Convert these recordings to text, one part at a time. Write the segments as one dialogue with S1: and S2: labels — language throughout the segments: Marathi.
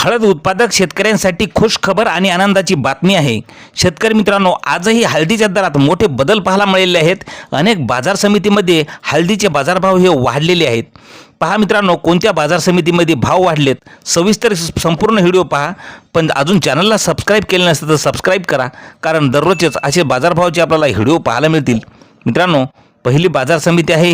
S1: हळद उत्पादक शेतकऱ्यांसाठी खुश खबर आणि आनंदाची बातमी आहे। शेतकरी मित्रांनो, आजही हळदीच्या दरात मोठे बदल पाहायला मिळाले आहेत। अनेक बाजार समितीमध्ये हळदीचे बाजारभाव हे वाढलेले आहेत। पहा मित्रांनो, कोणत्या बाजार समितीमध्ये भाव वाढलेत सविस्तर संपूर्ण व्हिडिओ पहा। पण अजून चॅनलला सबस्क्राइब केले नसेल तर सबस्क्राइब करा, कारण दररोजच असे बाजारभावाचे आपल्याला व्हिडिओ पाहायला मिळतील। मित्रांनो, पहिली बाजार समिती आहे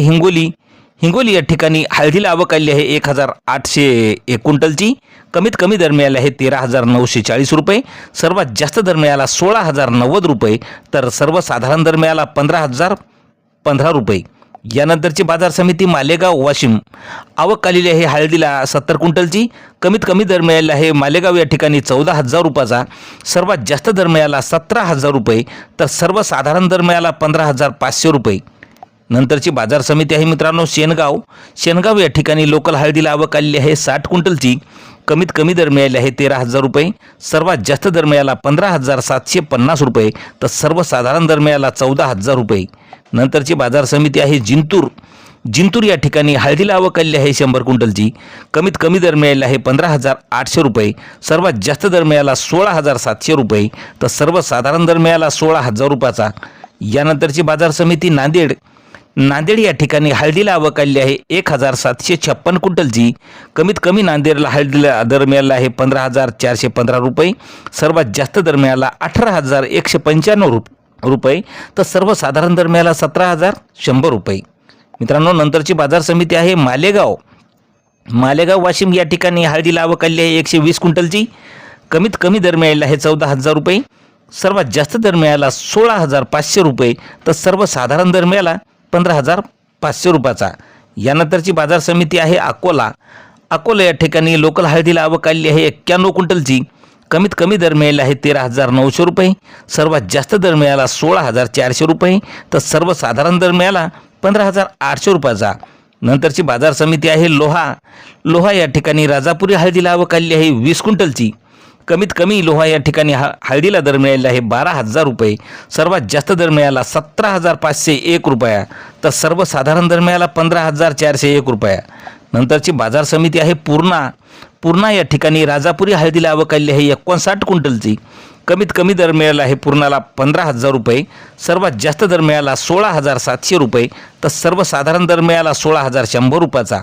S1: हिंगोली या ठिकाणी हळदीला आवक आली आहे 1801 क्विंटलची। कमीत कमी दर मिळाला आहे 13,940 रुपये, सर्वात जास्त दर मिळाला 16,090 रुपये, तर सर्वसाधारण दर मिळाला 15,015 रुपये। यानंतरची बाजार समिती मालेगाव वाशिम, आवक आलेली आहे हळदीला 70 क्विंटलची। कमीत कमी दर मिळाला आहे मालेगाव या ठिकाणी 14,000 रुपयाचा, सर्वात जास्त दर मिळाला 17,000 रुपये, तर सर्वसाधारण दर मिळाला 15,500 रुपये। नंतरची बाजार समिती आहे मित्रांनो शेनगाव या ठिकाणी लोकल हळदीला आवक आलेली आहे 60 क्विंटलची। कमीत कमी दर मिळाले आहे 13,000 रुपये, सर्वात जास्त दर मिळाला 15,750 रुपये, तर सर्वसाधारण दर मिळाला 14,000 रुपये। नंतरची बाजार समिती आहे जिंतूर या ठिकाणी हळदीला आवक आलेली आहे 100 क्विंटलची। कमीत कमी दर मिळाला आहे 15,800 रुपये, सर्वात जास्त दर मिळाला 16,700 रुपये, तर सर्वसाधारण दर मिळाला 16,000 रुपयाचा। यानंतरची बाजार समिती नांदेड या ठिकाणी हळदीला आवक आलेली आहे 1,756 क्विंटलची। कमीत कमी नांदेडला हळदीला दर मिळाला आहे 15,415 रुपये, सर्वात जास्त दर मिळाला 18,195 रुपये, तर सर्वसाधारण दर मिळाला 17,100 रुपये। मित्रांनो, नंतरची बाजार समिती आहे मालेगाव वाशिम या ठिकाणी हळदीला आवक आलेली आहे 120 क्विंटलची। कमीत कमी दर मिळाला आहे 14,000 रुपये, सर्वात जास्त दर मिळाला 16,500 रुपये, तर सर्वसाधारण दर मिळाला 15,500 रुपयाचा। यानंतरची बाजार समिती आहे अकोला या ठिकाणी लोकल हळदीला आवक आलेली आहे 91 क्विंटलची। कमीत कमी दर मिळाला आहे 13,900 रुपये, सर्वात जास्त दर मिळाला 16,400 रुपये, तर सर्वसाधारण दर मिळाला 15,800 रुपयाचा। नंतरची बाजार समिती आहे लोहा या ठिकाणी राजापुरी हळदीला आवक आलेली आहे 20 क्विंटलची। कमीत कमी लोहा या ठिकाणी हळदीला दर मिळाला आहे 12,000 रुपये, सर्वात जास्त दर मिळाला 17,501 रुपया, तर सर्वसाधारण दर मिळाला 15,401 रुपया। नंतरची बाजार समिती आहे पूर्णा या ठिकाणी राजापुरी हळदीला आवक आलेली आहे 59 क्विंटलची। कमीत कमी दर मिळाला आहे पूर्णाला 15,000 रुपये, सर्वात जास्त दर मिळाला 16,700 रुपये, तर सर्वसाधारण दर मिळाला 16,100 रुपयाचा।